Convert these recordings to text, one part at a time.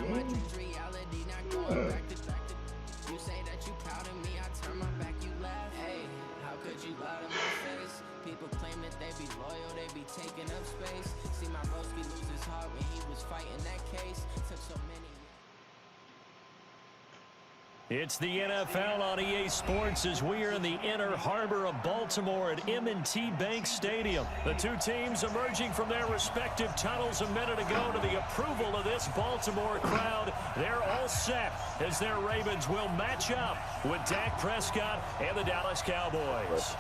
You say that you proud of me, I turn my back, you laugh. Hey, how could you lie to my face? People claim that they be loyal, they be taking up space. See my Broski lose his heart when he was fighting that case. Took so many. It's the NFL on EA Sports as we are in the inner harbor of Baltimore at M&T Bank Stadium. The two teams emerging from their respective tunnels a minute ago to the approval of this Baltimore crowd. They're all set as their Ravens will match up with Dak Prescott and the Dallas Cowboys.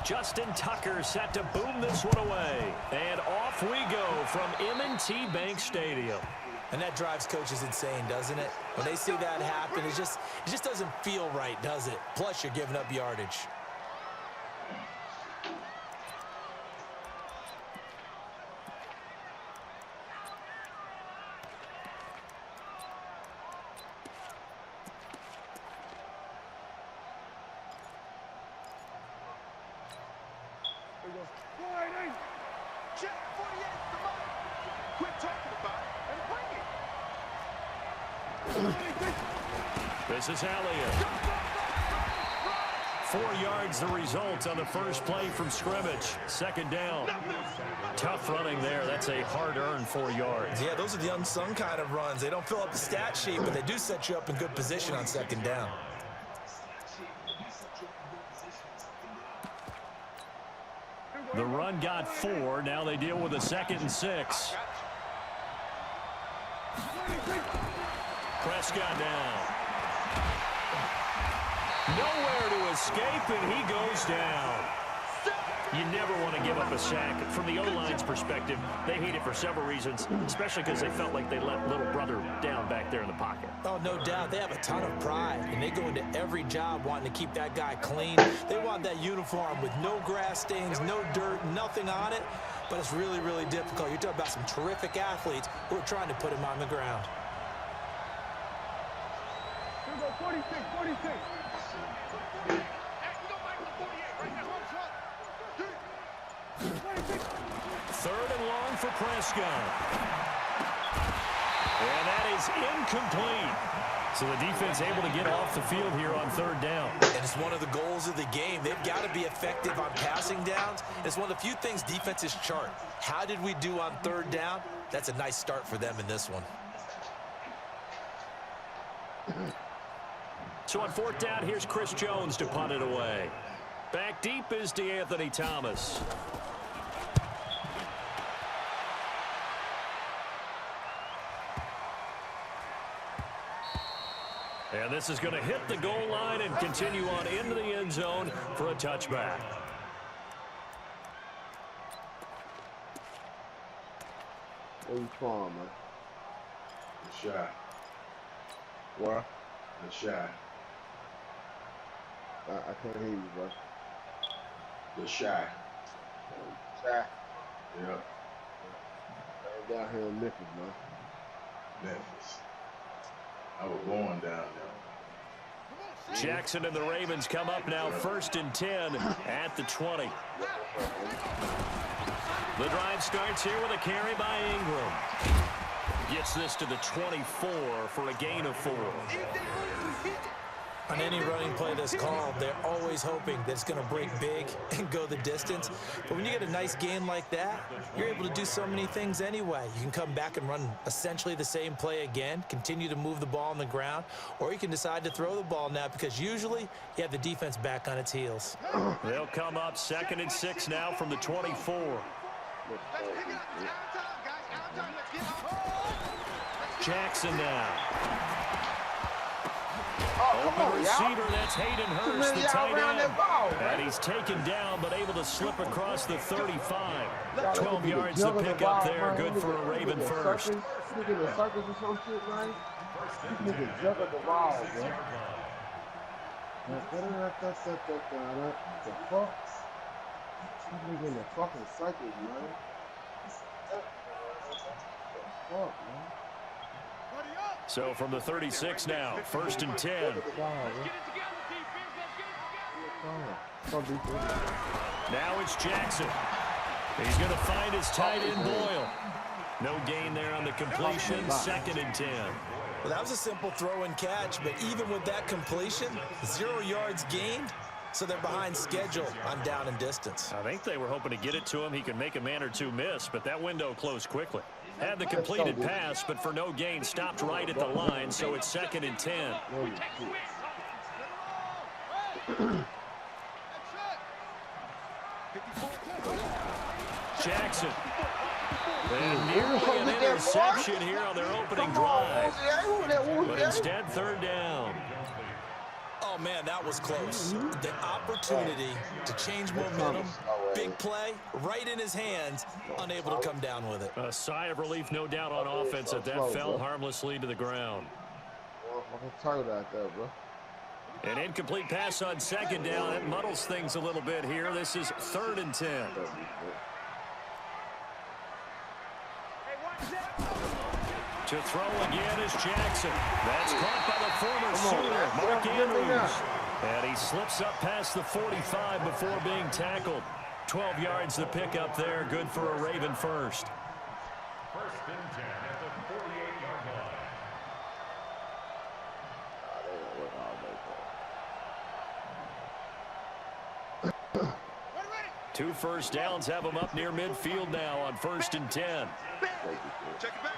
Justin Tucker set to boom this one away. And off we go from M&T Bank Stadium. And that drives coaches insane, doesn't it? When they see that happen, it just doesn't feel right, does it? Plus, you're giving up yardage. This is Elliott. 4 yards the result on the first play from scrimmage. Second down. Tough running there. That's a hard-earned 4 yards. Yeah, those are the unsung kind of runs. They don't fill up the stat sheet, but they do set you up in good position on second down. The run got 4. Now they deal with a 2nd and 6. Prescott down. Nowhere to escape, and he goes down. You never want to give up a sack. From the O-line's perspective, they hate it for several reasons, especially because they felt like they let little brother down back there in the pocket. Oh, no doubt. They have a ton of pride, and they go into every job wanting to keep that guy clean. They want that uniform with no grass stains, no dirt, nothing on it, but it's really, really difficult. You're talking about some terrific athletes who are trying to put him on the ground. 46, 46. Third and long for Prescott. And that is incomplete. So the defense able to get off the field here on third down. And it's one of the goals of the game. They've got to be effective on passing downs. It's one of the few things defenses chart. How did we do on third down? That's a nice start for them in this one. So on fourth down, here's Chris Jones to punt it away. Back deep is DeAnthony Thomas. And this is going to hit the goal line and continue on into the end zone for a touchback. Where you from, man? The shot. What? The shot. I can't hear you, bro. The shot. Shot. Yeah. I'm down here in Memphis, man. Memphis. I was born down there. Jackson and the Ravens come up now 1st and 10 at the 20. The drive starts here with a carry by Ingram. Gets this to the 24 for a gain of 4. On any running play that's called, they're always hoping that it's going to break big and go the distance. But when you get a nice gain like that, you're able to do so many things anyway. You can come back and run essentially the same play again, continue to move the ball on the ground, or you can decide to throw the ball now because usually you have the defense back on its heels. They'll come up 2nd and 6 now from the 24. Jackson now. Open receiver, that's Hayden Hurst, the tight end. Ball, And he's taken down, but able to slip across the 35. 12 yards to pick up there, good for a Raven first. Sneak in the circles or some shit, man. This nigga juggle the ball, bro. What the fuck? This nigga in the fucking circles, man. Fuck, man. So from the 36 now, 1st and 10. Now it's Jackson. He's going to find his tight end Boyle. No gain there on the completion, 2nd and 10. Well, that was a simple throw and catch, but even with that completion, 0 yards gained, so they're behind schedule on down and distance. I think they were hoping to get it to him. He could make a man or two miss, but that window closed quickly. Had the completed pass, but for no gain, stopped right at the line, so it's 2nd and 10. Jackson. And nearly an interception here on their opening drive. But instead, 3rd down. Oh, man, that was close. The opportunity to change momentum, big play, right in his hands, unable to come down with it. A sigh of relief, no doubt, on offense that fell harmlessly to the ground. Turn out there, bro. An incomplete pass on 2nd down. It muddles things a little bit here. This is 3rd and 10. To throw again is Jackson. That's caught by the former Sooner, Mark Andrews. And he slips up past the 45 before being tackled. 12 yards to pick up there. Good for a Raven first. 1st and 10 at the 48-yard line. 2 first downs have him up near midfield now on 1st and 10. Check it back.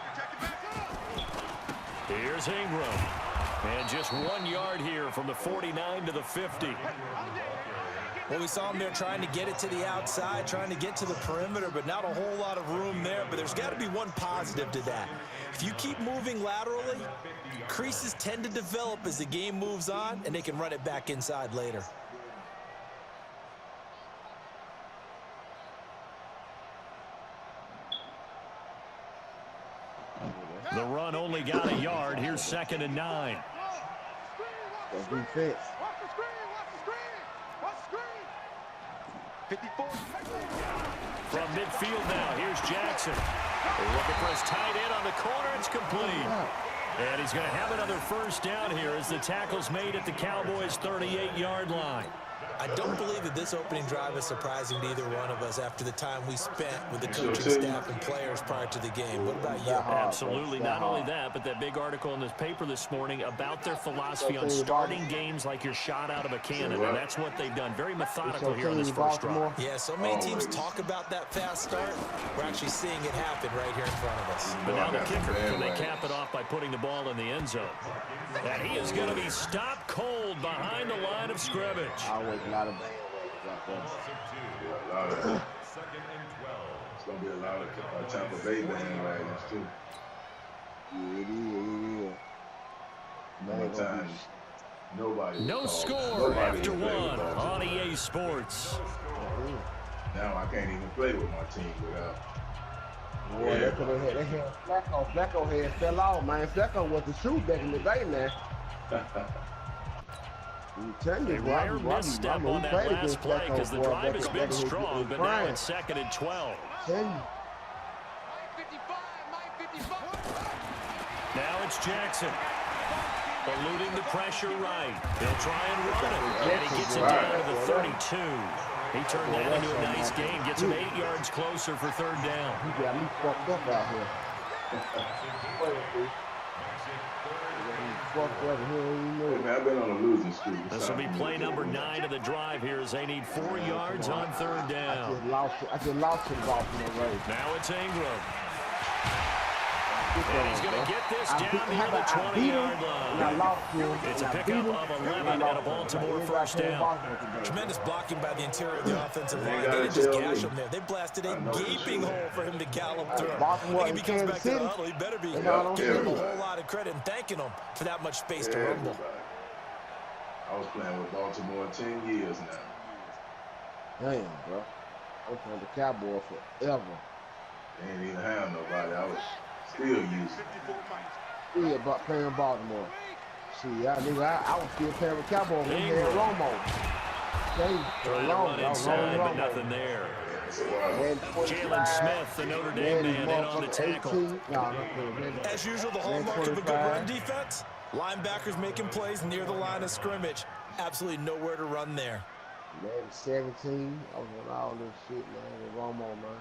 Here's Ingram. And just 1 yard here from the 49 to the 50. Well, we saw him there trying to get it to the outside, trying to get to the perimeter, but not a whole lot of room there. But there's got to be one positive to that. If you keep moving laterally, creases tend to develop as the game moves on, and they can run it back inside later. The run only got a yard. Here's 2nd and 9. Defense. Watch the screen. 54. From midfield now, here's Jackson. They're looking for his tight end on the corner. It's complete. And he's going to have another first down here as the tackle's made at the Cowboys' 38-yard line. I don't believe that this opening drive is surprising to either one of us after the time we spent with the coaching staff and players prior to the game. What about you? Absolutely. Not only that, but that big article in this paper this morning about their philosophy on starting games like you're shot out of a cannon, and that's what they've done. Very methodical here on this first drive. Yeah, so many teams talk about that fast start. We're actually seeing it happen right here in front of us. But now the kicker, can they cap it off by putting the ball in the end zone? And he is going to be stopped cold behind the line of scrimmage. Always a lot of bad. It's going to be a lot of Tampa Bay bandwagons, too. Many times, nobody. No score after one on EA Sports. Now I can't even play with my team without. Boy, they had Flacco. Flacco had fell off, man. Flacco was the shoe back in the day, man. A rare misstep on that last play because the drive has been strong, but now it's 2nd and 12. Now it's Jackson. Eluding the pressure right. He'll try and run it. And he gets it down to the 32. He turned that into a nice gain. Gets him 8 yards closer for 3rd down. He got me fucked up out here. I've been on a losing streak. This will be play number 9 of the drive here as they need 4 yards on 3rd down. I just lost him off in the race. Now it's Ingram. And he's going to get this down near the 20-yard line. It's a pickup of 11 and a Baltimore first down. Tremendous blocking by the interior of the offensive line. They didn't just gash him there. They blasted a gaping hole for him to gallop through. I think if he comes back to the huddle, he better be giving him a whole lot of credit and thanking him for that much space to rumble. I was playing with Baltimore 10 years now. Damn, bro. I'm playing the Cowboys forever. They ain't even have nobody. I was still using it. Yeah, but playing Baltimore. See, I was still playing with Cowboys when we had Romo. Trying to run inside, but nothing there. Jalen Smith, the Notre Dame man, in on the tackle. As usual, the hallmark of a good run defense. Linebackers making plays near the line of scrimmage. Absolutely nowhere to run there. Man, 17. I was on all this shit, man. With Romo, man.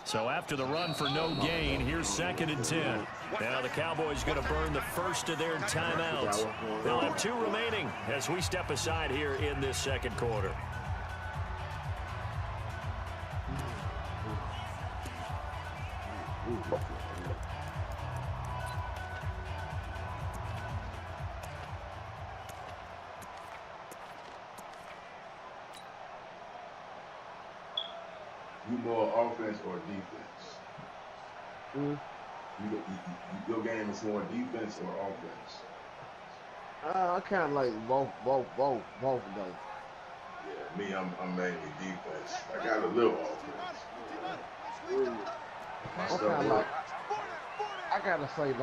So after the run for no gain, here's 2nd and 10. Now the Cowboys going to burn the first of their timeouts. They'll have 2 remaining as we step aside here in this second quarter. You more offense or defense? Your game is more defense or offense? I kind of like both of those. Yeah, me, I'm mainly defense. I got a little offense. My I'm stuff kind of like, work. I gotta say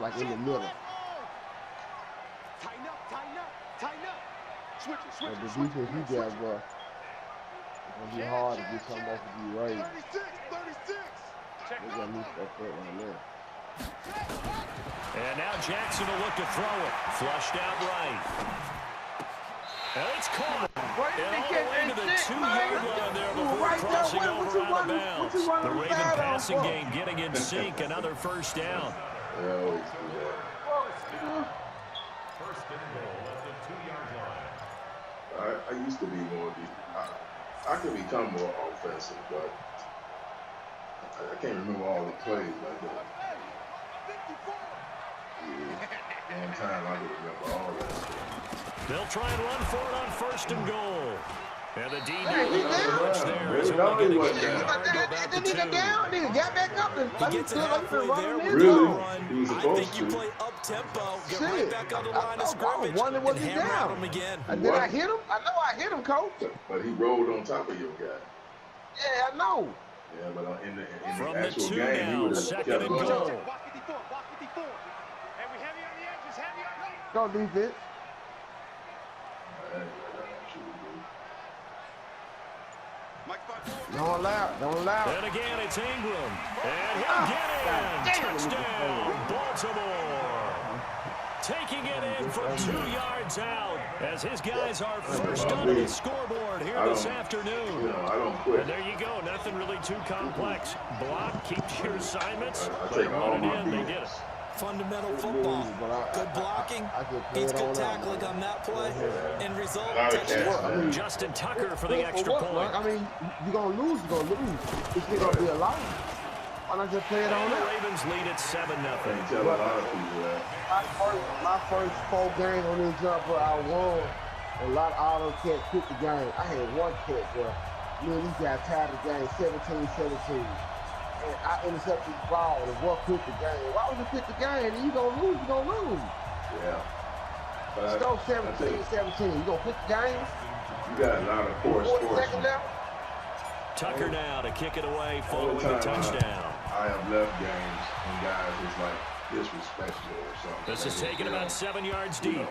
like in the middle. Tighten up. Switch But it. the defense you got, bro, it's gonna be hard to get something else to be raised. 36. They got me stuff up right now. And now Jackson will look to throw it. Flushed out right. And it's caught. And all the way to the 2-yard line there before crossing over out of bounds. The Raven passing game getting in sync. Another first down. They always do that. First and goal at the 2-yard line. I used to be more defensive. I could become more offensive, but I can't remember all the plays like that. Yeah, one time I could remember all that stuff. They'll try and run for it on 1st and goal. And the D Hey, he's much down. there. Is Really? only getting No, he a wasn't yard, go back to 2. Nigga got back up and He gets it halfway there with Really? the run. He was I supposed think you to. play up-tempo, get Shit. right back on the line of scrimmage, wondering was and he hammer at down? him again. Did I hit him? I know I hit him, coach. But he rolled on top of your guy. Yeah, I know. Yeah, but in the From the actual 2 game, he now, would have 2nd kept and going. goal. Block 54. And we heavy on the edges, heavy on the Go defense. Don't allow. And again, it's Ingram. And he'll get in. Touchdown, Baltimore. Taking it in for 2 yards out as his guys are first on the scoreboard here this afternoon. I don't quit. And there you go. Nothing really too complex. Block, keep your assignments. I They take all run it my in. They beats. did it. Fundamental football. Good blocking. He's good tackling on that play. End result, touchdown. Justin Tucker for the extra point. I mean, you're going to lose. It's not going to be a loss. Why not just play it on And the it? Ravens lead at 7-0. I tell a lot of people that. My first 4 games on this jumper, I won. A lot of auto cats quit the game. I had one cat, bro. Me and these guys tied the game 17-17. And I intercepted the ball and what quit the game. Why would you quit the game? You gonna lose, Yeah. But Still I tell you, 17-17. You gonna quit the game? you got a lot of poor 40 sportsmen. seconds left? Tucker now to kick it away All following the the time touchdown. I have left games and guys was like disrespectful or something. This is Like, taken you about know, 7 yards deep.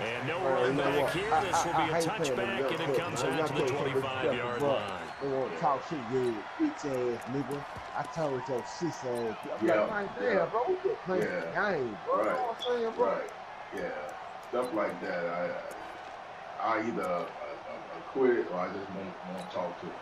And no Well, run you know back what? here. I This will be a hate playing touchback, them and it comes man. out to the Y'all can't take 25-yard bro. line. They want to talk shit good, bitch ass nigga. I told your sis ass. I'm Yeah, like, man, yeah. damn, bro, we just playing Yeah. the game, bro. Right. You know what I'm saying, bro? Right. Yeah. Stuff like that. I either quit or I just won't talk to them.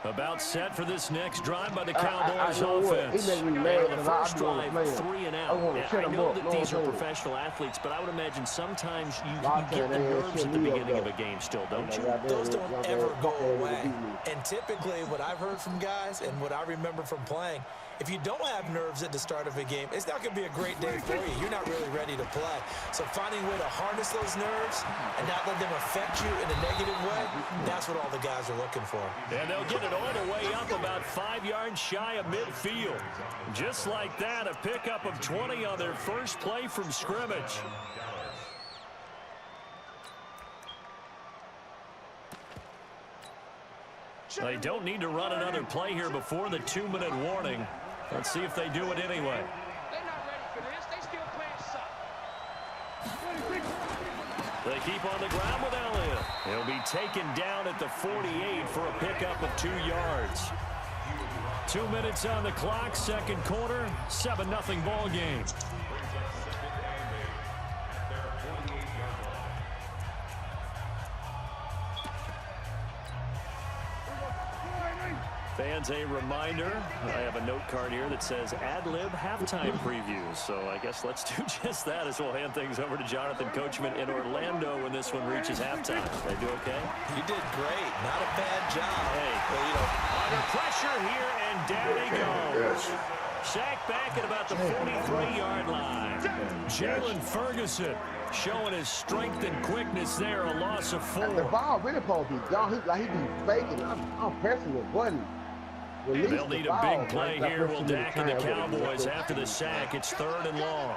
About set for this next drive by the I Cowboys know what? offense. He made me And mad the because first I wanna drive, play him. 3 and I out. wanna Now, shut I him know up. that No, these are I'm saying. professional athletes, but I would imagine sometimes you Lock get the that ass nerves shit at the me up, beginning of though. a game still, don't you? Those don't ever go away. And typically what I've heard from guys and what I remember from playing, If you don't have nerves at the start of a game, it's not going to be a great day for you. You're not really ready to play. So finding a way to harness those nerves and not let them affect you in a negative way, that's what all the guys are looking for. And they'll get it all the way up about 5 yards shy of midfield. Just like that, a pickup of 20 on their first play from scrimmage. They don't need to run another play here before the 2-minute warning. Let's see if they do it anyway. They're not ready for this. They still playing suck. They keep on the ground with Elliott. He'll be taken down at the 48 for a pickup of 2 yards. 2 minutes on the clock, second quarter, 7-0 ball game. Fans, a reminder, I have a note card here that says ad-lib halftime previews. So I guess let's do just that as we'll hand things over to Jonathan Coachman in Orlando when this one reaches halftime. They do okay? You did great. Not a bad job. Hey, under pressure here, and down he goes. Sacked back at about the 43-yard line. Jalen Ferguson showing his strength and quickness there, a loss of 4. The ball really supposed to be gone. He be faking. I'm pressing the button. They'll need a big play here. Will Dak and the Cowboys after the sack. It's 3rd and long.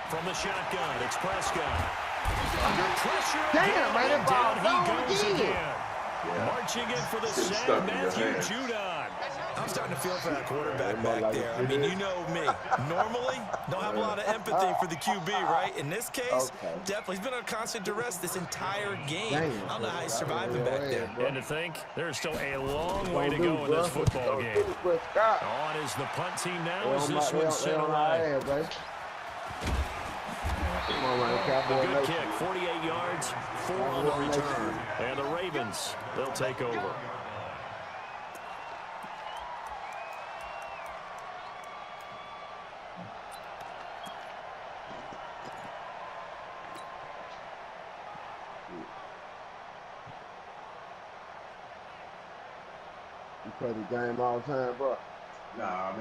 From the shotgun, it's Prescott. Under pressure. Damn, man, that ball down he goes again. again. Marching in for the sack, Matthew Judon. I'm starting to feel for that quarterback back there. I mean, you know me. Normally, don't have a lot of empathy for the QB, right? In this case, definitely. He's been on constant duress this entire game. I don't know how he's surviving back there. And to think, there's still a long way to go in this football game. On is the punt team now as this one set away. A good kick, 48 yards, 4 on the return. And the Ravens, they'll take over. You play the game all the time, bro. Nah, I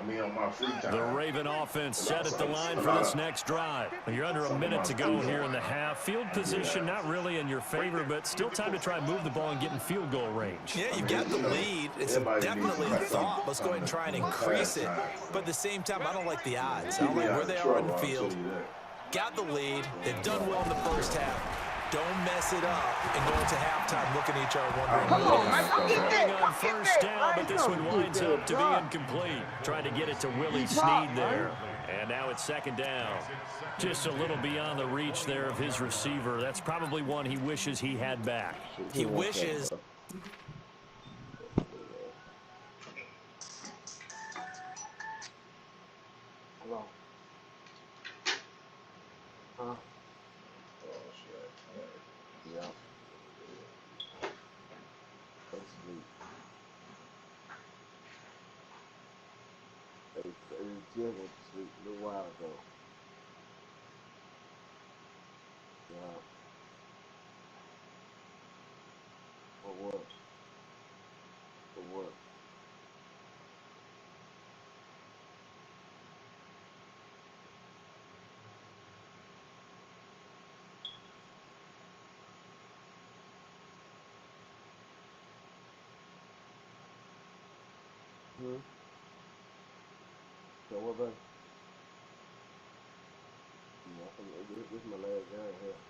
mean, on my free time. The Raven offense set at the line for this next drive. You're under a minute to go here in the half. Field position not really in your favor, but still time to try and move the ball and get in field goal range. Yeah, you've got the lead. It's definitely a thought. Let's go ahead and try and increase it. But at the same time, I don't like the odds. I don't like where they are on the field. Got the lead. They've done well in the first half. Don't mess it up and go into halftime looking at each other wondering. On first down, but this one winds up to be incomplete. Trying to get it to Willie Snead there. And now it's 2nd down. Just a little beyond the reach there of his receiver. That's probably one he wishes he had back. He wishes. Hello. Huh? Yeah. Let's see. Jim went to sleep a little while ago. Yeah. For what? For what? So what about? Yeah, I think this is my last game here.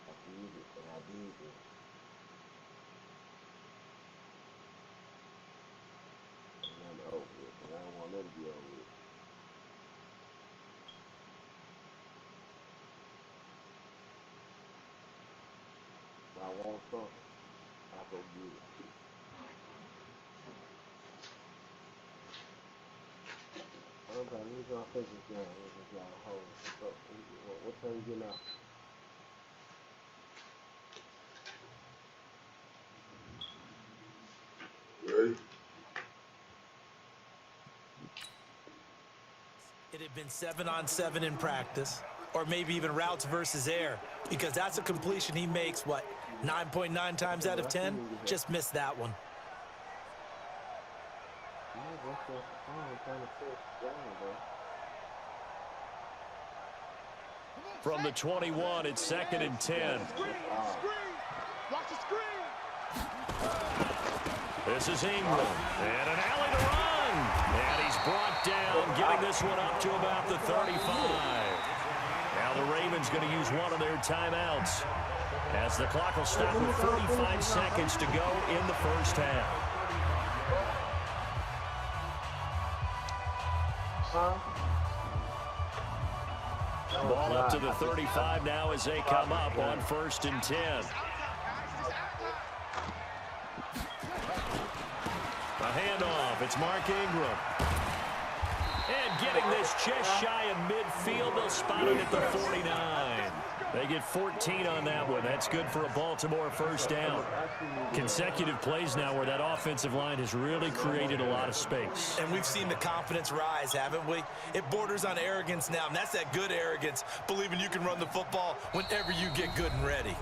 I did it, and I did it. And I'm over it, and I don't want that to be over it. If I want something, I go get it. Okay, let me go take this down. Hold it. What time you getting out? Ready? it had been 7-on-7 in practice, or maybe even routes versus air, because that's a completion he makes, 9.9 times out of 10? Just missed that one. From the 21, it's 2nd and 10. Watch the screen. This is Ingram, and an alley to run. And he's brought down, getting this one up to about the 35. Now the Ravens going to use one of their timeouts, as the clock will stop with 45 seconds to go in the first half. Ball up to the 35 now as they come up on 1st and 10. A handoff. It's Mark Ingram. And getting this just shy of midfield. They'll spot it at the 49. They get 14 on that one. That's good for a Baltimore first down. Consecutive plays now where that offensive line has really created a lot of space. And we've seen the confidence rise, haven't we? It borders on arrogance now, and that's that good arrogance, believing you can run the football whenever you get good and ready.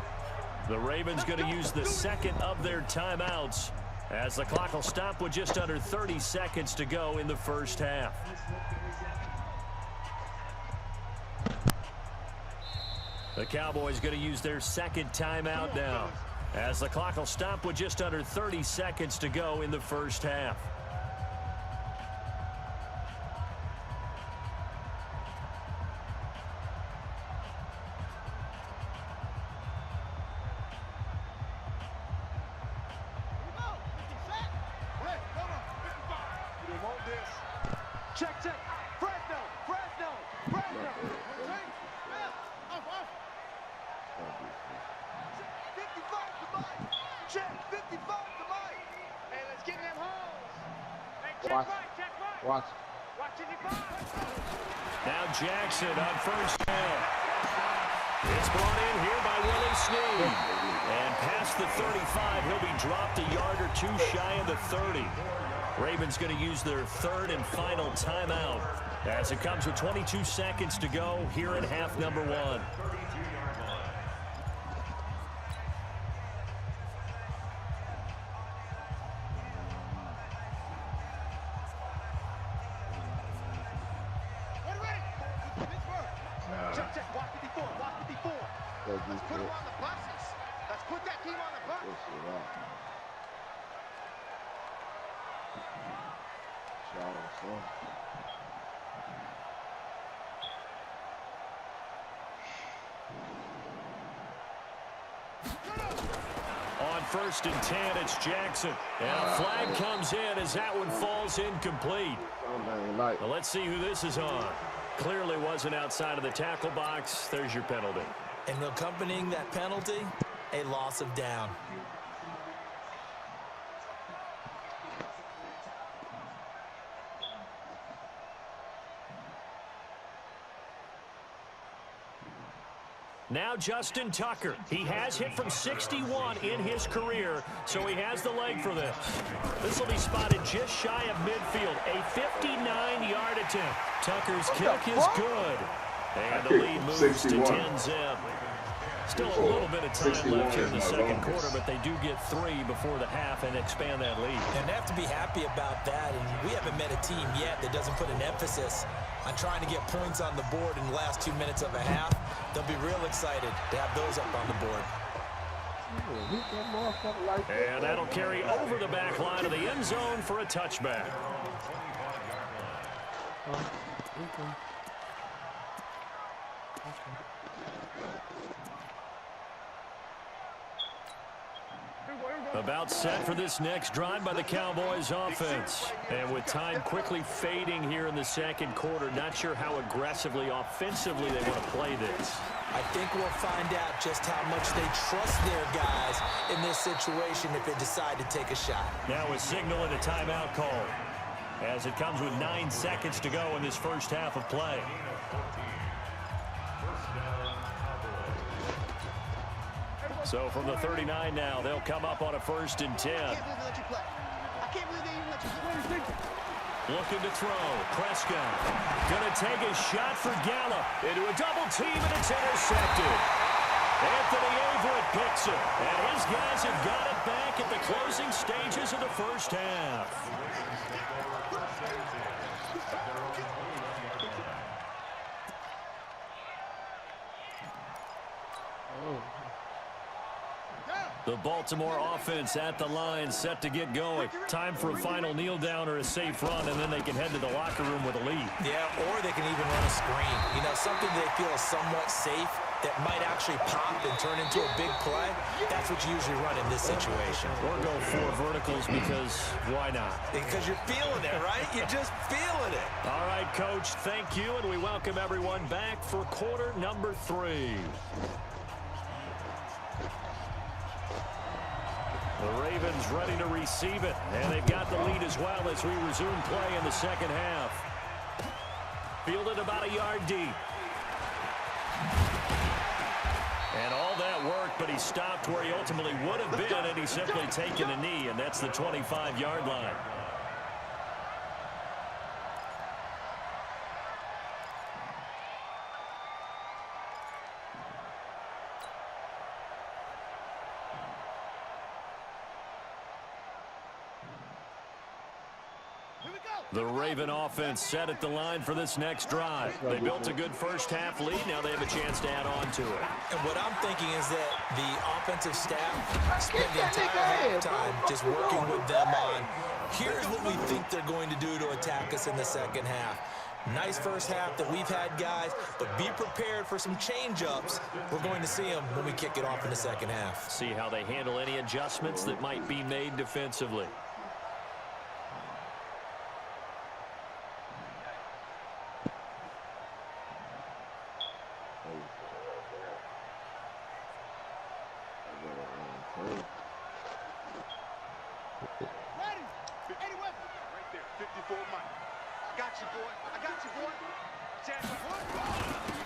The Ravens going to use the second of their timeouts, as the clock will stop with just under 30 seconds to go in the first half. The Cowboys going to use their second timeout now, as the clock will stop with just under 30 seconds to go in the first half. Check. Fresno. 55 to Mike. Check. 55 to Mike. Hey, let's get them holes. Hey, check right. Watch. Watch it, Now Jackson on first down. It's brought in here by Willie Snead. And past the 35, he'll be dropped a yard or two shy of the 30. Ravens going to use their third and final timeout, as it comes with 22 seconds to go here in half number 1. Check. Watch 54. Let's put him on the buses. Let's put that team on the bus. On 1st and 10, it's Jackson. And a flag comes in as that one falls incomplete. Well, let's see who this is on. Clearly wasn't outside of the tackle box. There's your penalty. And accompanying that penalty, a loss of down. Now Justin Tucker. He has hit from 61 in his career, so he has the leg for this. This will be spotted just shy of midfield. A 59-yard attempt. Tucker's kick is good. And the lead moves to 10-zip. Still a little bit of time left here in the second quarter, but they do get 3 before the half and expand that lead. And they have to be happy about that, and we haven't met a team yet that doesn't put an emphasis on trying to get points on the board in the last 2 minutes of a half. They'll be real excited to have those up on the board. And that'll carry over the back line of the end zone for a touchback. About set for this next drive by the Cowboys offense. And with time quickly fading here in the second quarter, not sure how aggressively, offensively they want to play this. I think we'll find out just how much they trust their guys in this situation if they decide to take a shot. Now a signal and a timeout call, as it comes with 9 seconds to go in this first half of play. So from the 39 now, they'll come up on a 1st and 10. I can't believe they even let you play. Looking to throw. Prescott going to take a shot for Gallup. Into a double team, and it's intercepted. Anthony Averett picks it. And his guys have got it back at the closing stages of the first half. The Baltimore offense at the line, set to get going. Time for a final kneel down or a safe run, and then they can head to the locker room with a lead. Yeah, or they can even run a screen. You know, something they feel is somewhat safe that might actually pop and turn into a big play. That's what you usually run in this situation. Or go 4 verticals because why not? Because you're feeling it, right? You're just feeling it. All right, Coach, thank you, and we welcome everyone back for quarter number 3. The Ravens ready to receive it, and they've got the lead as well as we resume play in the second half. Fielded about a yard deep. And all that worked, but he stopped where he ultimately would have been, and he's simply taken a knee, and that's the 25-yard line. The Raven offense set at the line for this next drive. They built a good first half lead. Now they have a chance to add on to it. And what I'm thinking is that the offensive staff spent the entire halftime just working with them on, here's what we think they're going to do to attack us in the second half. Nice first half that we've had, guys, but be prepared for some change-ups. We're going to see them when we kick it off in the second half. See how they handle any adjustments that might be made defensively.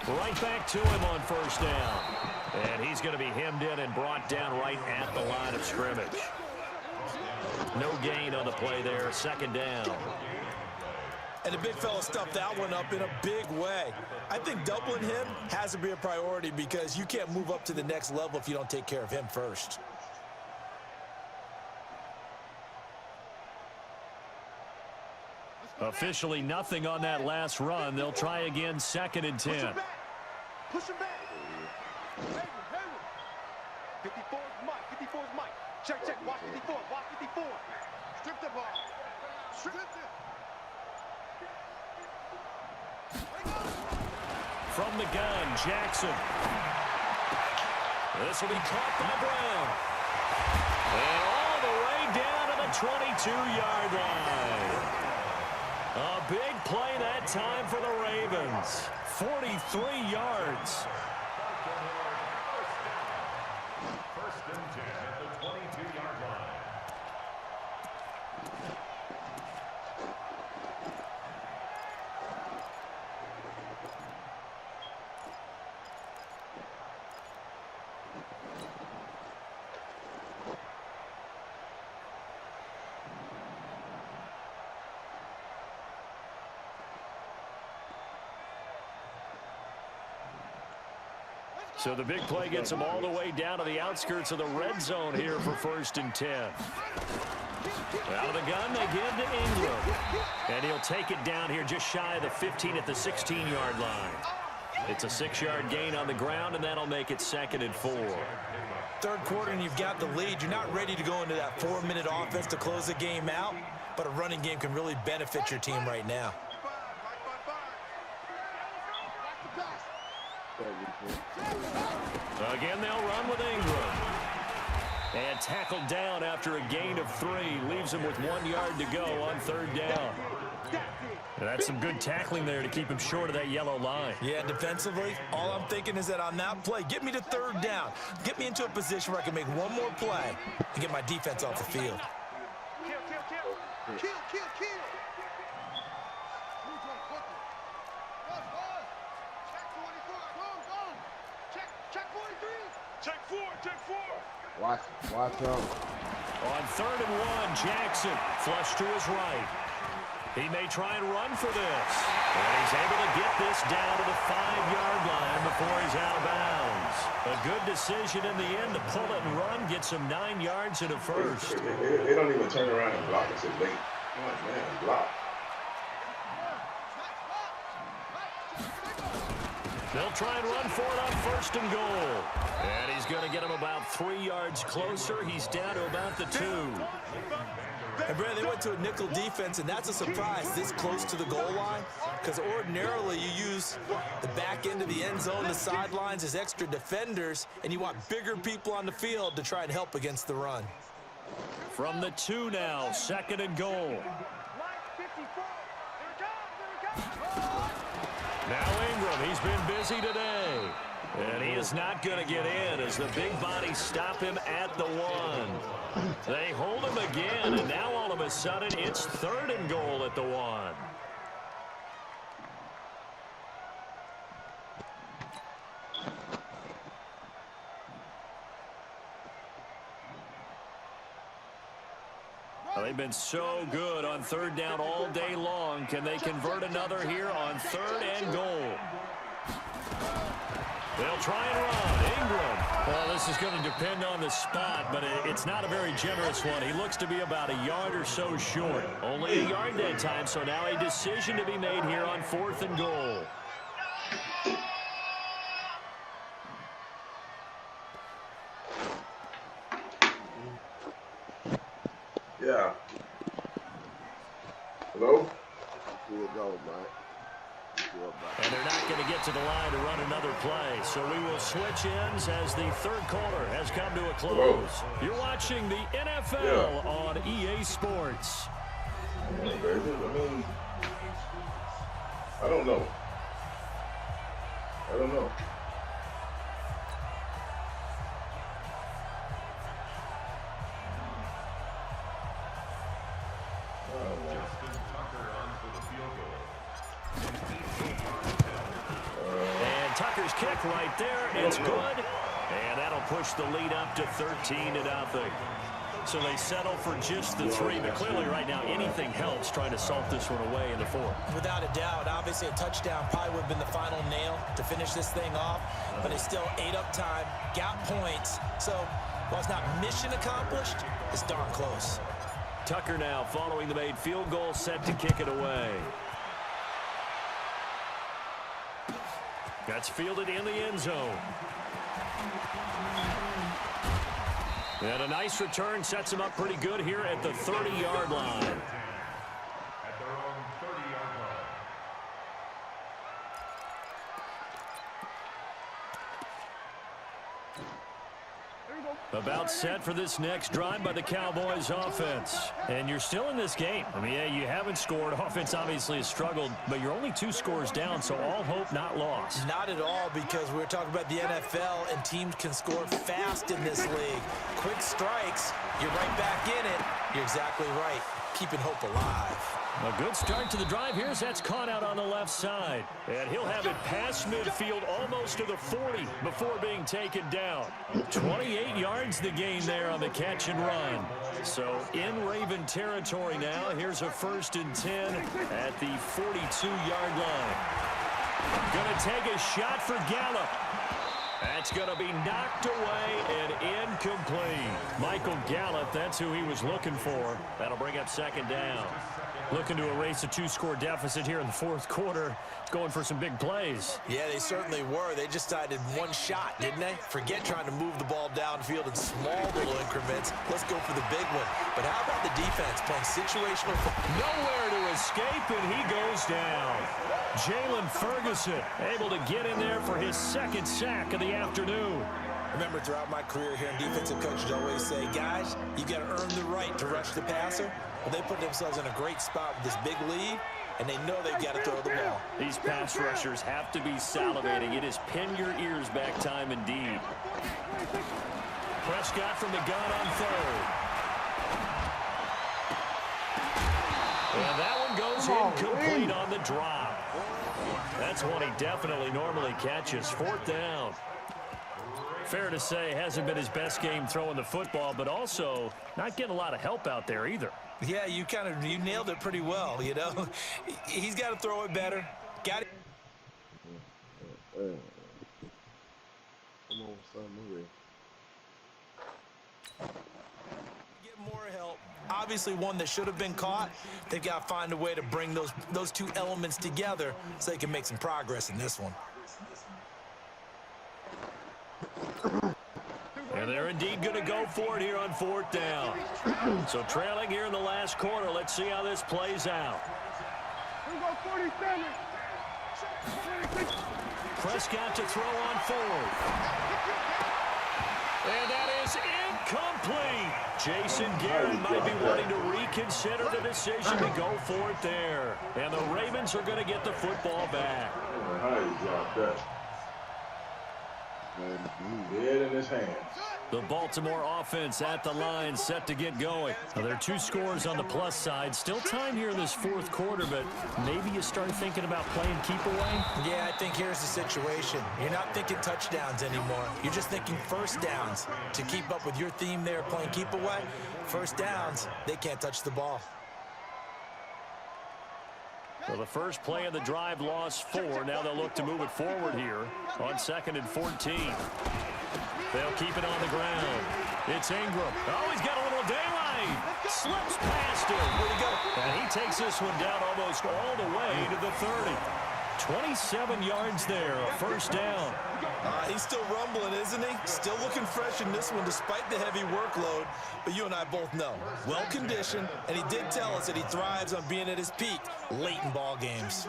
Right back to him on first down. And he's going to be hemmed in and brought down right at the line of scrimmage. No gain on the play there. Second down. And the big fella stuffed that one up in a big way. I think doubling him has to be a priority because you can't move up to the next level if you don't take care of him first. Officially nothing on that last run. They'll try again, 2nd and 10. Push him back. 54 is Mike. 54 is Mike. Check. Watch 54. Watch 54. Strip the ball. Strip it. From the gun, Jackson. This will be caught by Brown. And all the way down to the 22-yard line. A big play that time for the Ravens. 43 yards. First and 10 at the 22-yard line. So the big play gets them all the way down to the outskirts of the red zone here for 1st and 10. Out of the gun, they give to Ingram. And he'll take it down here just shy of the 15 at the 16-yard line. It's a 6-yard gain on the ground, and that'll make it 2nd and 4. Third quarter, and you've got the lead. You're not ready to go into that 4-minute offense to close the game out, but a running game can really benefit your team right now. Again, they'll run with Ingram. And tackled down after a gain of 3. Leaves him with 1 yard to go on 3rd down. And that's some good tackling there to keep him short of that yellow line. Yeah, defensively, all I'm thinking is that on that play, get me to 3rd down. Get me into a position where I can make one more play and get my defense off the field. Kill. Check 4. Watch him. On 3rd and 1, Jackson flush to his right. He may try and run for this. And he's able to get this down to the 5-yard line before he's out of bounds. A good decision in the end to pull it and run, get some 9 yards in a first. They don't even turn around and block us late. I'm like, man, block. They'll try and run for it on 1st and goal. And he's going to get him about 3 yards closer. He's down to about the 2. And Brad, they went to a nickel defense, and that's a surprise this close to the goal line, because ordinarily you use the back end of the end zone, the sidelines as extra defenders, and you want bigger people on the field to try and help against the run. From the 2 now, 2nd and goal. Now Ingram, he's been busy today. And he is not going to get in as the big bodies stop him at the 1. They hold him again, and now all of a sudden it's 3rd and goal at the 1. Well, they've been so good on 3rd down all day long. Can they convert another here on 3rd and goal? They'll try and run. Ingram. Well, this is going to depend on the spot, but it's not a very generous one. He looks to be about a yard or so short. Only a yard that time, so now a decision to be made here on 4th and goal. Yeah. Hello? Here it goes, Mike. And they're not going to get to the line to run another play. So we will switch ends as the 3rd quarter has come to a close. Whoa. You're watching the NFL on EA Sports. Yeah, baby. I don't know. Justin Tucker on for the field goal. And Tucker's kick right there. It's good. And that'll push the lead up to 13-0. So they settle for just the 3. But clearly right now anything helps trying to salt this one away in the 4th. Without a doubt, obviously a touchdown probably would have been the final nail to finish this thing off. But they still ate up time, got points. So while it's not mission accomplished, it's darn close. Tucker now following the made field goal, set to kick it away. That's fielded in the end zone. And a nice return sets him up pretty good here at the 30-yard line. At their own 30-yard line. About set for this next drive by the Cowboys offense. And you're still in this game. I mean, yeah, you haven't scored. Offense obviously has struggled, but you're only 2 scores down, so all hope not lost. Not at all, because we're talking about the NFL, and teams can score fast in this league. Quick strikes, you're right back in it. You're exactly right. Keeping hope alive. A good start to the drive here as that's caught out on the left side. And he'll have it past midfield almost to the 40 before being taken down. 28 yards the gain there on the catch and run. So in Raven territory now. Here's a 1st and 10 at the 42-yard line. Going to take a shot for Gallup. That's going to be knocked away and incomplete. Michael Gallup, that's who he was looking for. That'll bring up 2nd down. Looking to erase a 2-score deficit here in the 4th quarter. Going for some big plays. Yeah, they certainly were. They just decided one shot, didn't they? Forget trying to move the ball downfield in small little increments. Let's go for the big one. But how about the defense playing situational football? Nowhere to escape, and he goes down. Jalen Ferguson able to get in there for his 2nd sack of the afternoon. Remember, throughout my career here in defensive coaches always say, guys, you got to earn the right to rush the passer. Well, they put themselves in a great spot with this big lead, and they know they've got to throw the ball. These pass rushers have to be salivating. It is pin your ears back time indeed. Prescott from the gun on 3rd. And that one goes incomplete on the drop. That's one he definitely normally catches. 4th down. fair to say hasn't been his best game throwing the football, but also not getting a lot of help out there either. Yeah, you nailed it pretty well, you know. He's got to throw it better. Got it. Get more help. Obviously one that should have been caught. They've got to find a way to bring those two elements together so they can make some progress in this one. And they're indeed going to go for it here on 4th down. So trailing here in the last quarter. Let's see how this plays out. Prescott to throw on 4th. And that is incomplete. Jason Garrett might be wanting to reconsider the decision to go for it there. And the Ravens are going to get the football back. How you drop that? Dead in his hands. The Baltimore offense at the line, set to get going. Now, there are 2 scores on the plus side. Still time here in this 4th quarter, but maybe you start thinking about playing keep away? Yeah, I think here's the situation. You're not thinking touchdowns anymore. You're just thinking first downs. To keep up with your theme there, playing keep away, first downs, they can't touch the ball. So the first play of the drive lost 4. Now they'll look to move it forward here on 2nd and 14. They'll keep it on the ground. It's Ingram. Oh, he's got a little daylight. Slips past him. Where'd he go? And he takes this one down almost all the way to the 30. 27 yards there, a first down. He's still rumbling, isn't he? Still looking fresh in this one despite the heavy workload. But you and I both know, well-conditioned, and he did tell us that he thrives on being at his peak late in ball games.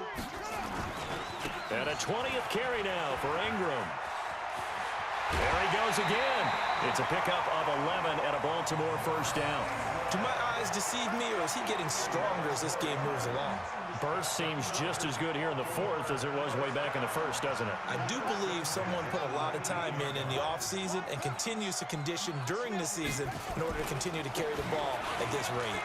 And a 20th carry now for Ingram. There he goes again. It's a pickup of 11 and a Baltimore first down. Do my eyes deceive me, or is he getting stronger as this game moves along? Burst seems just as good here in the 4th as it was way back in the 1st, doesn't it? I do believe someone put a lot of time in the offseason and continues to condition during the season in order to continue to carry the ball at this rate.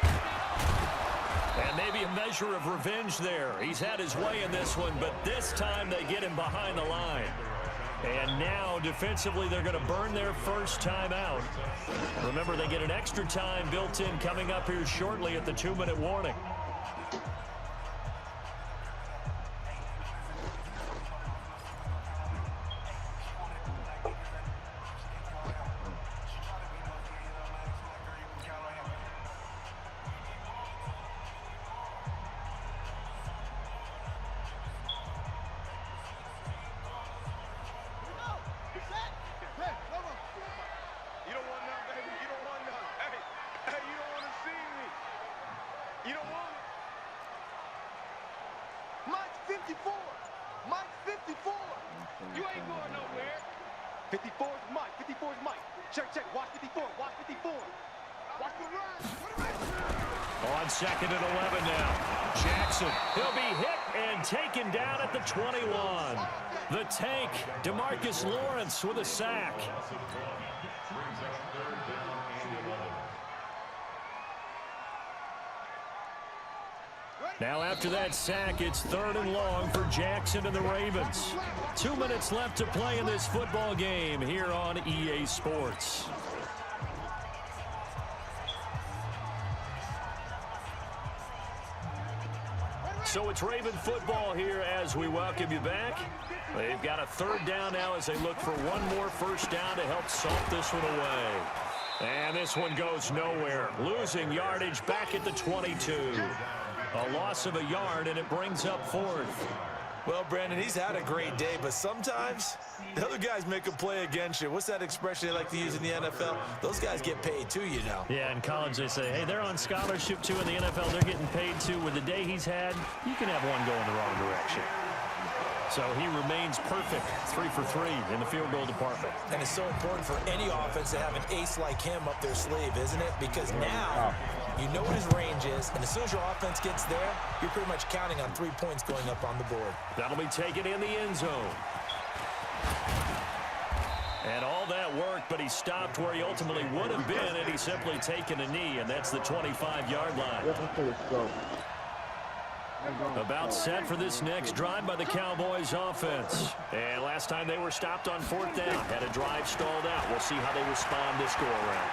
And maybe a measure of revenge there. He's had his way in this one, but this time they get him behind the line. And now, defensively, they're going to burn their first time out. Remember, they get an extra time built in coming up here shortly at the 2-minute warning. On 2nd and 11 now. Jackson, he'll be hit and taken down at the 21. The tank, DeMarcus Lawrence with a sack. Now after that sack, it's 3rd and long for Jackson and the Ravens. 2 minutes left to play in this football game here on EA Sports. So it's Raven football here as we welcome you back. They've got a 3rd down now as they look for one more first down to help salt this one away. And this one goes nowhere. Losing yardage back at the 22. A loss of a yard, and it brings up 4th. Well, Brandon, he's had a great day, but sometimes the other guys make a play against you. What's that expression they like to use in the NFL? Those guys get paid too, you know. Yeah, in college they say, hey, they're on scholarship too. In the NFL, they're getting paid too. With the day he's had, you can have one go in the wrong direction. So he remains perfect, 3 for 3 in the field goal department. And it's so important for any offense to have an ace like him up their sleeve, isn't it? Because now you know what his range is, and as soon as your offense gets there, you're pretty much counting on 3 points going up on the board. That'll be taken in the end zone. And all that work, but he stopped where he ultimately would have been, and he's simply taken a knee, and that's the 25-yard line. About set for this next drive by the Cowboys offense. And last time they were stopped on 4th down, had a drive stalled out. We'll see how they respond this go-around.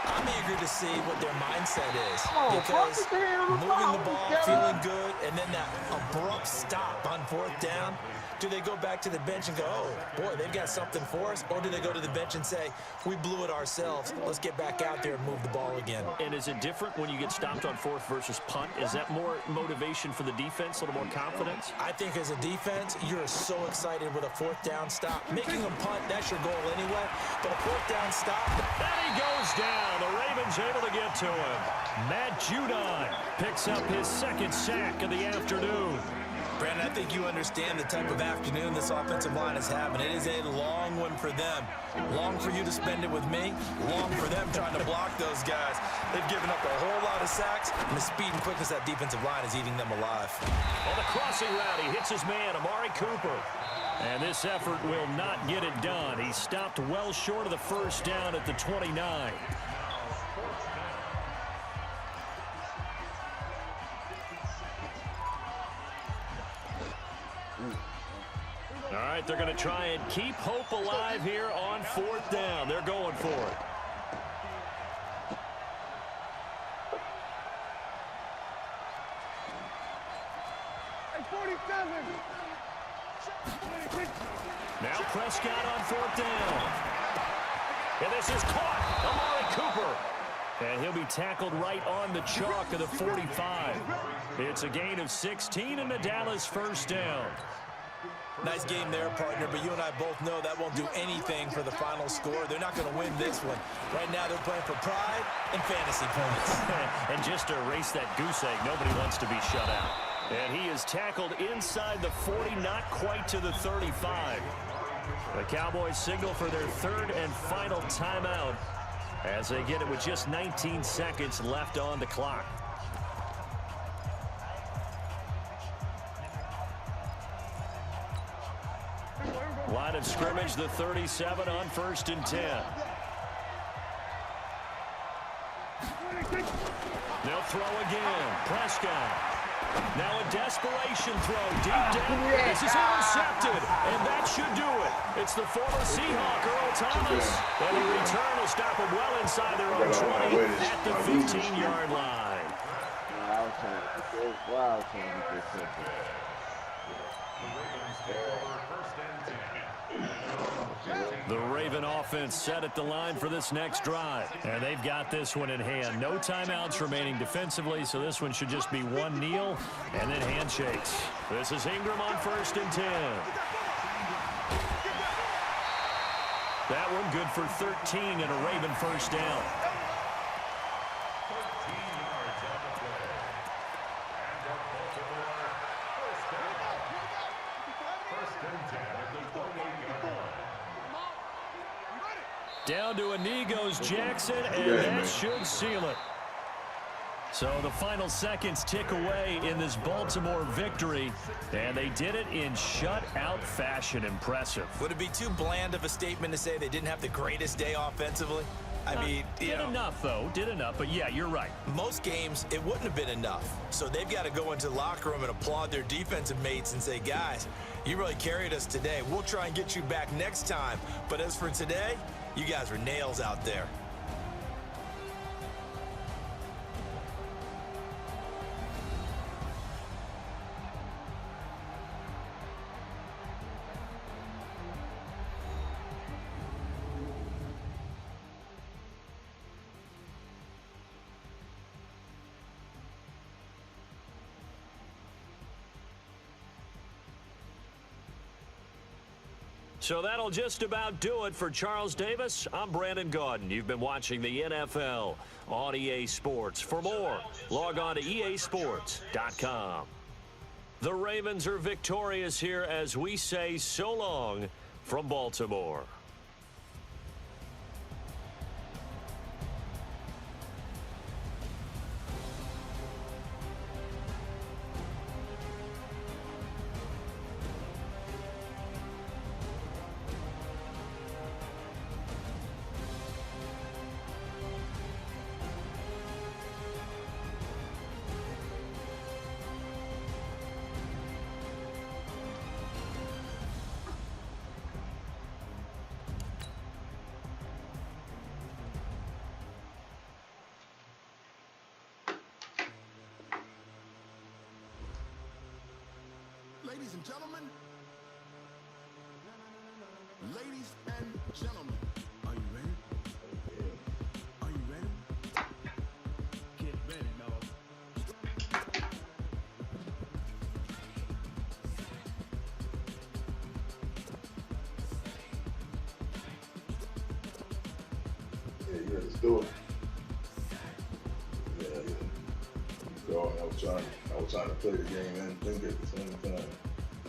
I'm eager to see what their mindset is, because moving the ball, feeling good, and then that abrupt stop on 4th down, do they go back to the bench and go, oh, boy, they've got something for us? Or do they go to the bench and say, we blew it ourselves, let's get back out there and move the ball again? And is it different when you get stopped on 4th versus punt? Is that more motivation for the defense, a little more confidence? I think as a defense, you're so excited with a 4th down stop. Making them punt, that's your goal anyway. But a 4th down stop. And he goes down. The Ravens able to get to him. Matt Judon picks up his 2nd sack of the afternoon. Brandon, I think you understand the type of afternoon this offensive line is having. It is a long one for them. Long for you to spend it with me. Long for them trying to block those guys. They've given up a whole lot of sacks, and the speed and quickness of that defensive line is eating them alive. On the crossing route, he hits his man, Amari Cooper. And this effort will not get it done. He stopped well short of the 1st down at the 29. All right, they're going to try and keep hope alive here on 4th down. They're going for it. Now Prescott on 4th down. And this is caught. Amari Cooper. And he'll be tackled right on the chalk of the 45. It's a gain of 16 and the Dallas 1st down. Nice game there, partner, but you and I both know that won't do anything for the final score. They're not going to win this one. Right now, they're playing for pride and fantasy points. And just to erase that goose egg, nobody wants to be shut out. And he is tackled inside the 40, not quite to the 35. The Cowboys signal for their 3rd and final timeout as they get it with just 19 seconds left on the clock. Line of scrimmage, the 37 on 1st and 10. They'll throw again. Prescott. Now a desperation throw deep down. This is intercepted, and that should do it. It's the former Seahawk, Earl Thomas. And the return will stop them well inside their own 20 at the 15-yard line. The Raven offense set at the line for this next drive. And they've got this one in hand. No timeouts remaining defensively, so this one should just be one kneel and then handshakes. This is Ingram on 1st and 10. That one good for 13 and a Raven 1st down. Down to a knee goes Jackson, and that should seal it. So the final seconds tick away in this Baltimore victory, and they did it in shutout fashion. Impressive. Would it be too bland of a statement to say they didn't have the greatest day offensively? I mean, did enough, though. Did enough, but yeah, you're right. Most games, it wouldn't have been enough. So they've got to go into the locker room and applaud their defensive mates and say, guys, you really carried us today. We'll try and get you back next time. But as for today, you guys were nails out there. So that'll just about do it for Charles Davis. I'm Brandon Gaudin. You've been watching the NFL on EA Sports. For more, log on to easports.com. The Ravens are victorious here as we say so long from Baltimore. Ladies and gentlemen. Ladies and gentlemen. Are you ready? Are you ready? Get ready, dog. Yeah, you ready to do it? Yeah. Go. I was trying to play the game and think at the same time.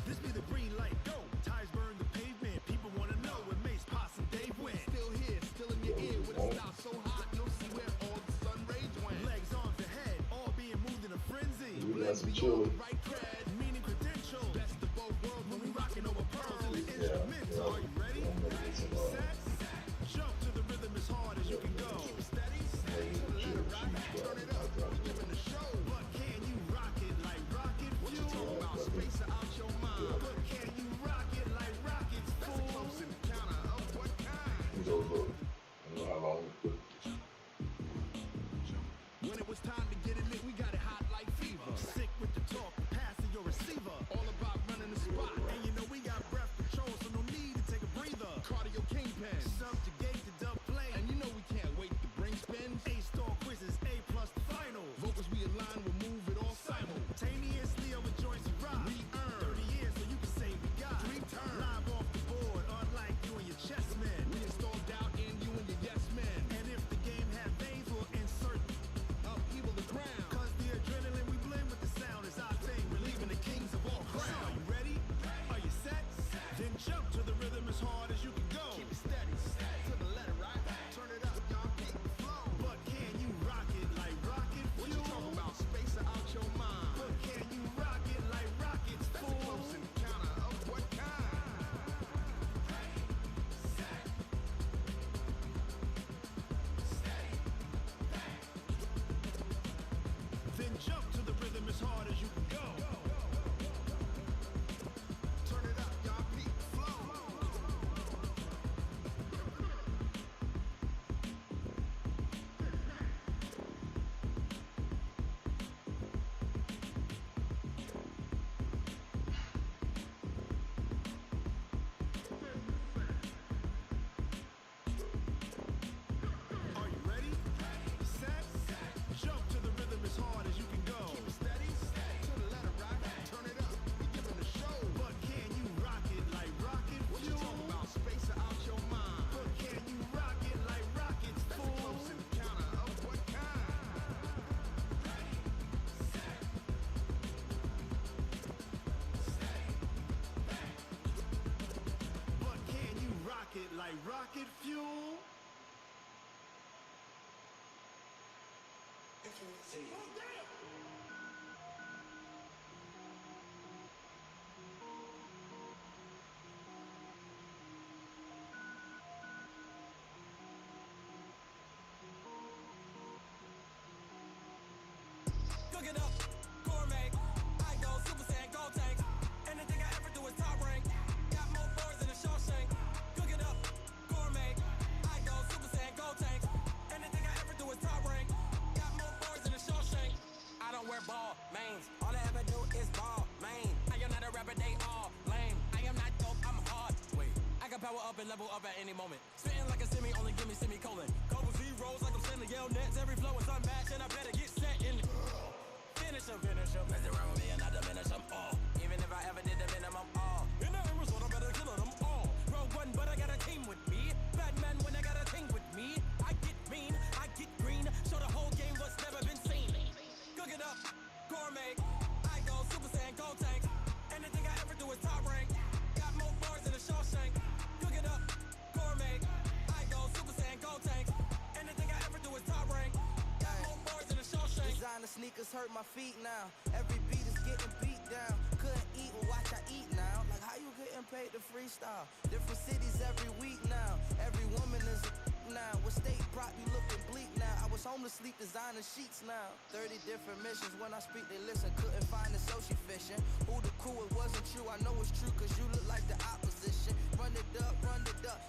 This be the green light, go. Tires burn the pavement. People want to know where Mace, Posse, and Dave went. Still here, still in your ear with a style so hot, no see where all the sun rays went. Legs, arms, and head, all being moved in a frenzy. We got some chili. Right cred, meaning credentials. Best of both worlds when we rocking over pearls and the instruments. Are you ready? Set, jump to the rhythm as hard as you can go. Keep steady, stay, let it rock, turn it up, giving the show. But can you rock it like rocket fuel? What you talking about? Space out your mind. But can you rock it like rockets, fool? That's a close encounter of what kind? He's over. I don't know how long it took. When it was time to get it lit, we got it hot like fever. Sick with the talk, passing your receiver. All about running the spot. And you know we got breath control, so no need to take a breather. Cardio kingpin, subjugate the dub play. And you know we can't wait to bring spins. A-star quizzes, A+ the final. Vocals we align, we'll move it all simultaneously over joints and rock. We earn 30 years, so you can say we got 3 turns. Live off the board, unlike you and your chess men. We install doubt in you and your yes men. And if the game had veins, we'll insert upheaval the ground. Cause the adrenaline we blend with the sound is our thing. We're leaving the kings of all crowns. Are you ready? Are you set? Then jump to the rhythm as hard as you can go. Keep it steady, to the letter, right? Turn it up, y'all, keep the flow. But can you rock it like rocket fuel? What you talking about? Space out your mind. But can you rock it like rockets, fool? That's a close encounter of what kind? Then jump to the rhythm as hard as you can go. Turn it up, y'all, beat the flow. Are you ready? Set, jump to the rhythm as hard as you can go. Keep it steady, to the letter, right? Turn it up, we giving the show. But can you rock it like rocket fuel? What you talking about? Space out your mind. But can you rock it like rockets, fool? That's a close encounter of what kind? But can you rock it like rocket fuel? Cook it up, gourmet. I go Super Saiyan, gold tank. Anything I ever do is top rank. Got more boards than a Shawshank. Cook it up, gourmet. I go Super Saiyan, gold tank. Anything I ever do is top rank. Got more boards than a Shawshank. I don't wear ball mains. All I ever do is ball main. I am not a rapper, they all lame. I am not dope, I'm hard. Wait, I can power up and level up at any moment. Spitting like a semi, only give me semicolon. Couple zeros like I'm sending yell nets. Every flow is unmatched, and I better get set in. Finish them, mess around with me and I diminish them all. Even if I ever did the minimum all. In the end result, I better kill them all. Rogue one, but I got a team with me. Batman when I got a team with me. I get mean, I get green. Show the whole game what's never been seen. Cook it up, gourmet. I go Super Saiyan, gold tank. Anything I ever do is top rank. Got more bars than a Shawshank. Cook it up, gourmet. I go Super Saiyan, gold tank. Anything I ever do is top rank. Got more bars than a Shawshank. Designer sneakers hurt my feet now. Every beat is getting beat down. Couldn't eat, well watch I eat now. Like how you getting paid to freestyle? Different cities every week now. Every woman is a now. With state prop, you looking bleak now. I was homeless, sleep designer sheets now. 30 different missions. When I speak, they listen. Couldn't find the social fishing. Who the crew? It wasn't true. I know it's true, cause you look like the opposition. Run it up,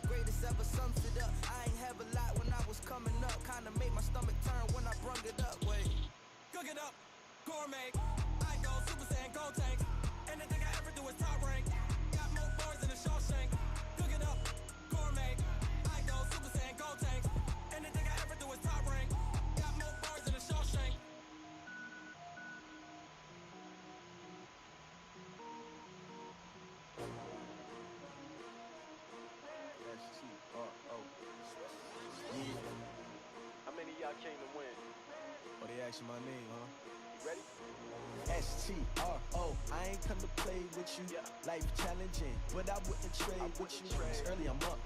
greatest ever sums it up. I ain't have a lot when I was coming up. Kinda made my stomach turn when I brung it up. Wait. Cook it up, gourmet. I go Super Saiyan, gold tank. Anything I ever do is asking my name, huh? Ready? S-T-R-O. I ain't come to play with you. Life challenging, but I wouldn't trade with you. It's early, I'm up.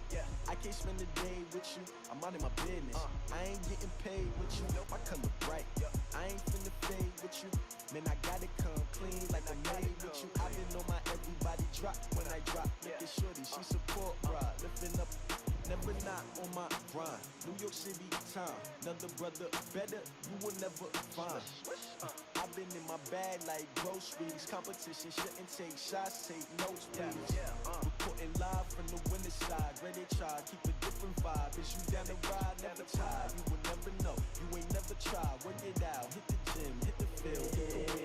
I can't spend the day with you. I'm out in my business. I ain't getting paid with you. My color bright. I ain't finna fade with you. Man, I gotta come clean like I made with you. I been on my everybody drop when I drop. Look at shorty, she support ride. Lifting up, never not on my grind. New York City time, another brother better, you will never find. I've been in my bag like groceries. Competition shouldn't take shots, take notes, please. Reporting live from the winner side. Ready to try, keep a different vibe. Is you down the ride, never tired. You will never know, you ain't never tried. Work it out, hit the gym, hit the field.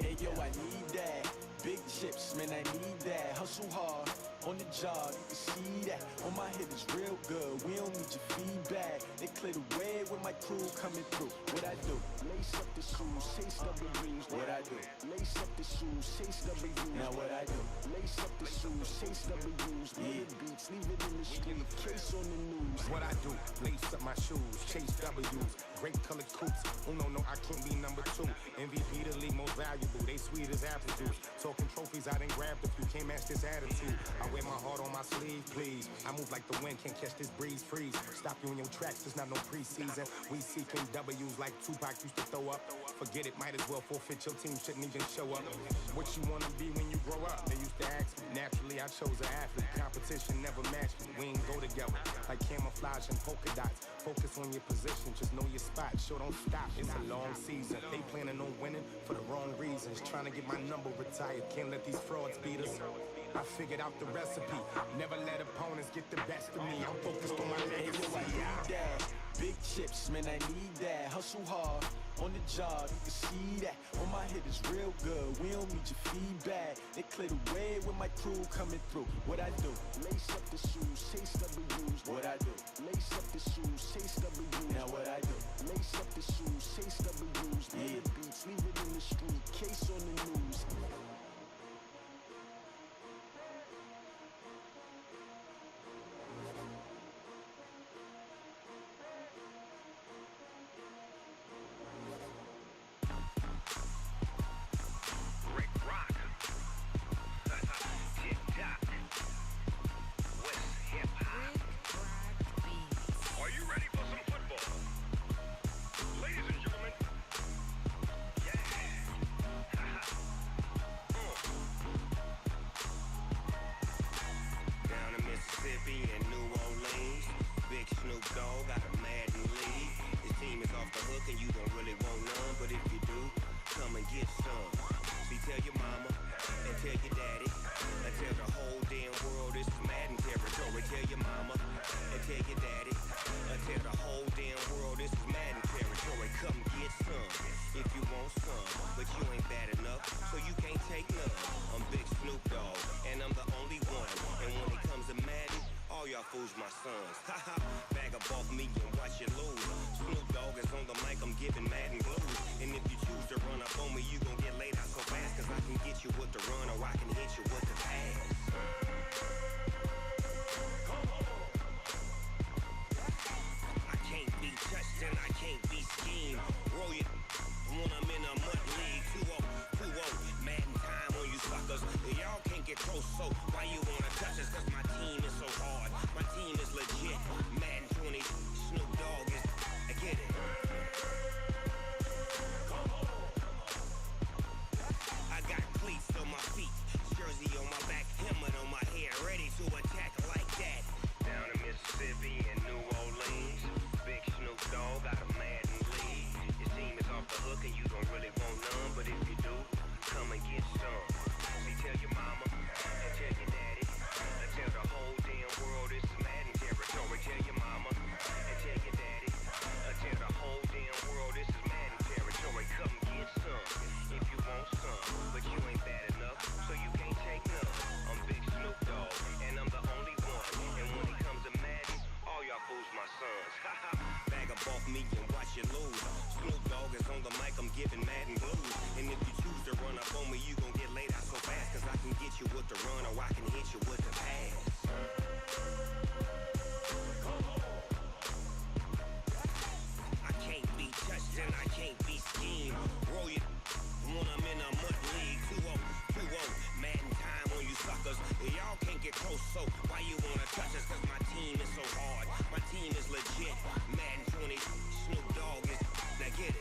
Hey yo, I need that. Big chips, man, I need that. Hustle hard, on the job, you can see that. On my head is real good, we don't need your feedback. They clear the way with my crew coming through. What I do? Lace up the shoes, chase W's. What I do? Lace up the shoes, chase W's. Now what I do? Lace up the shoes, chase W's. Yeah, beats, leave it in the street, case on the news. What I do? Lace up my shoes, chase W's. Great colored coops. Oh no, I can't be number 2. MVP the league most valuable. They sweet as apple juice. Talking trophies, I done grabbed a few. Can't match this attitude. I wear my heart on my sleeve, please. I move like the wind, can't catch this breeze, freeze. Stop you in your tracks, there's not no preseason. We seeking W's like Tupac used to throw up. Forget it, might as well forfeit. Your team shouldn't even show up. What you wanna be when you grow up? They used to ask me. Naturally, I chose an athlete. Competition never matched me. We ain't go together like camouflage and polka dots. Focus on your position, just know your spot. Sure, don't stop. It's a long season. They planning on winning for the wrong reasons. Trying to get my number retired. Can't let these frauds beat us. I figured out the recipe. Never let opponents get the best of me. I'm focused on my legacy. I need that. Big chips, man, I need that. Hustle hard, on the job, you can see that. On my head is real good, we don't need your feedback. They clear the way with my crew coming through. What I do? Lace up the shoes, chase W's. What I do? Lace up the shoes, chase W's. Now what I do? Lace up the shoes, chase W's. Yeah, beats, leave it in the street, case on the news. get close, so why you wanna touch us? Cause my team is so hard. My team is legit. Madden 20, Snoop Dogg is, now get it.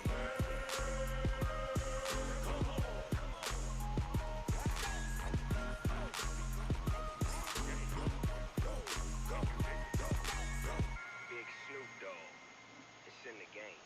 Big Snoop Dogg, it's in the game.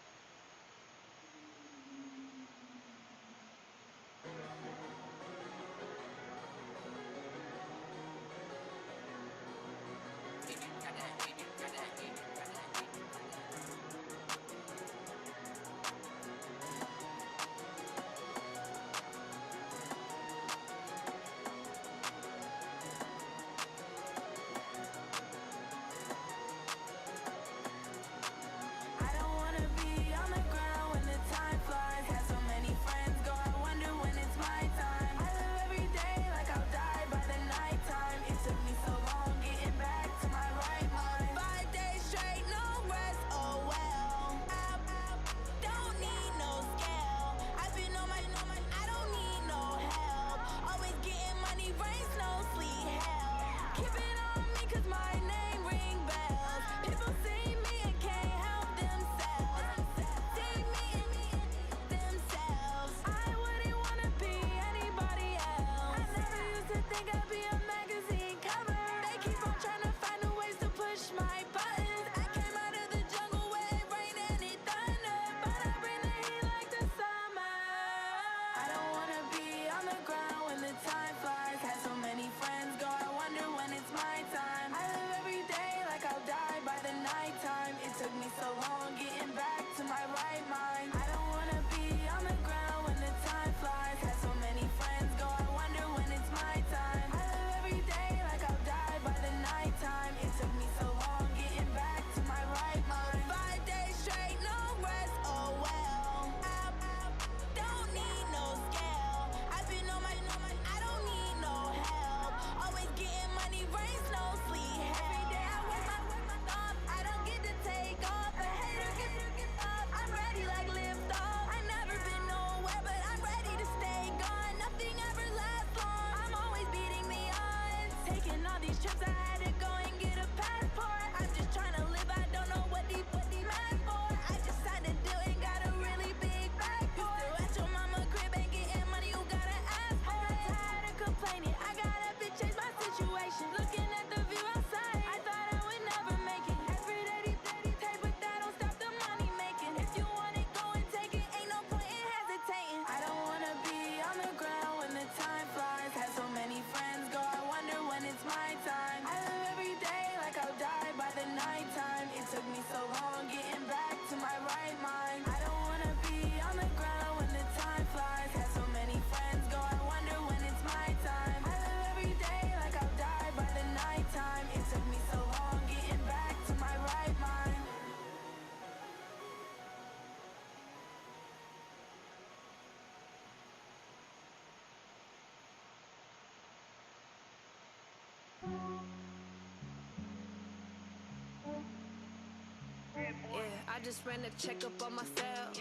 I just ran a checkup on myself.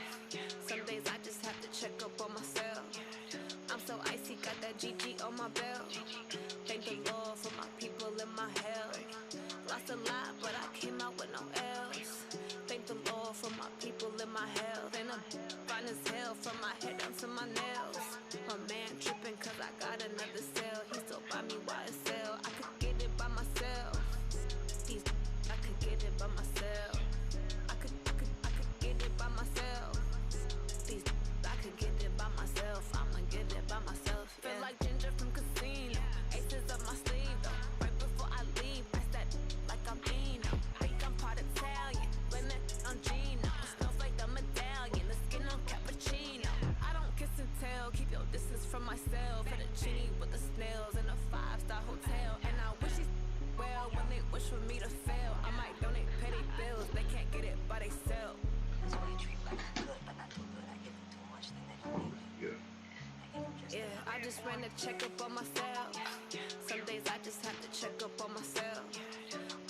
Some days I just have to check up on myself. I'm so icy, got that GG on my belt. Thank the Lord for my people in my health. Lost a lot, but I came out with no else. Thank the Lord for my people in my health. And I'm fine as hell from my head down to my nails. My man tripping cause I got another cell. He still buy me YSL. I could get it by myself. I could get it by myself. I could get it by myself. I could get it by myself. I'ma get it by myself. Yeah. Feel like Ginger from Casino. Aces up my sleeve though. Right before I leave, pass that like I'm Eno. Think I'm part Italian. Blame that on Gino. Smells like the medallion. The skin on cappuccino. I don't kiss and tell. Keep your distance from myself. Fettuccine with the snails in a 5-star hotel. And I wish he's well when they wish for me to fail. I might donate petty bills. They can't get it by themselves. Yeah, I just ran a checkup on myself. Some days I just have to check up on myself.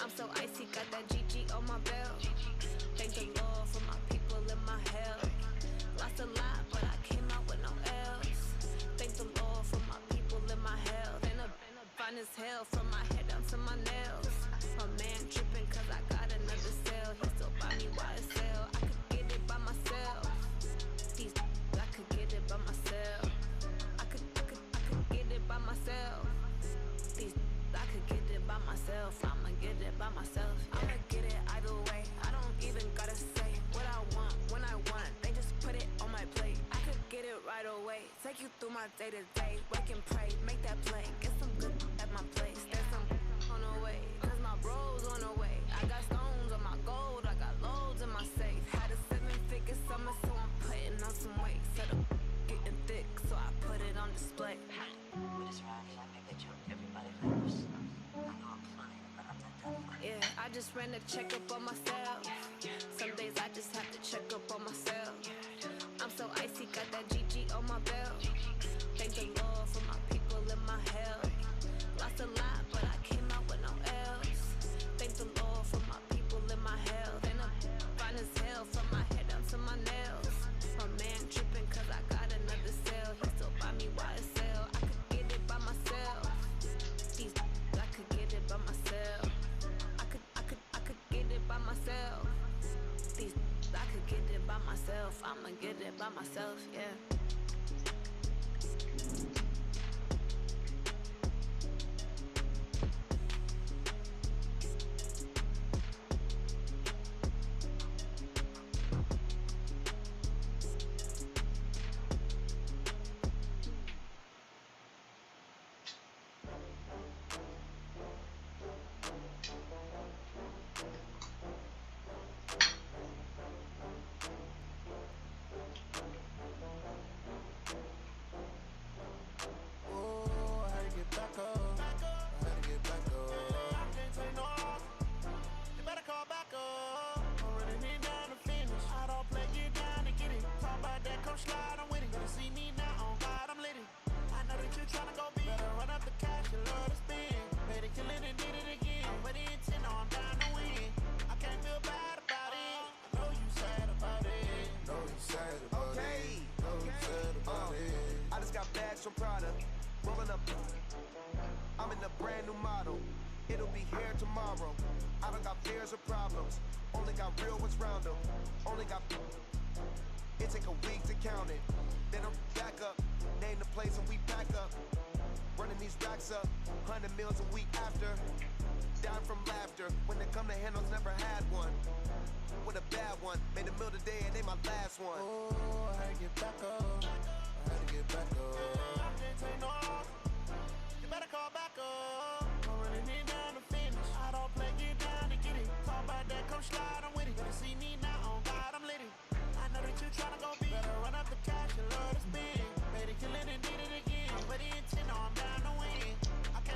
I'm so icy, got that GG on my belt. Thank the Lord for my people in my health. Lost a lot, but I came out with no else. Thank the Lord for my people in my health. And I'm fine as hell from my head Take you through my day to day. Wake and pray, make that play. Get some good at my place. There's some on the way, cause my bros on the way. I got stones on my gold, I got loads in my safe. Had a 7-figure summer, so I'm putting on some weight. Set up, getting thick, so I put it on display. With this ride, I make a jump, everybody famous. I know I'm funny, but I'm not that funny. Yeah, I just ran a checkup on myself. Some days I just have to check up on myself. I'm so icy, got that GG on my belt. Thank the Lord for my people and my health. Lost a lot, but I came out with no else. Thank the Lord for my people and my health. And I'm fine as hell from my head down to my nails. My man tripping cause I got another cell. He still buy me YSL. I could get it by myself. These I could get it by myself. I could get it by myself. These I could get it by myself. I'ma get it by myself, yeah. From Prada, rolling up. I'm in a brand new model. It'll be here tomorrow. I don't got fears or problems. Only got real ones round them. Only got. It take a week to count it. Then I'm back up. Name the place and we back up. Running these racks up. 100 meals a week after. Down from laughter. When they come to handles, never had one. With a bad one. Made a meal today and they my last one. Oh, I had to get back up. I had to get back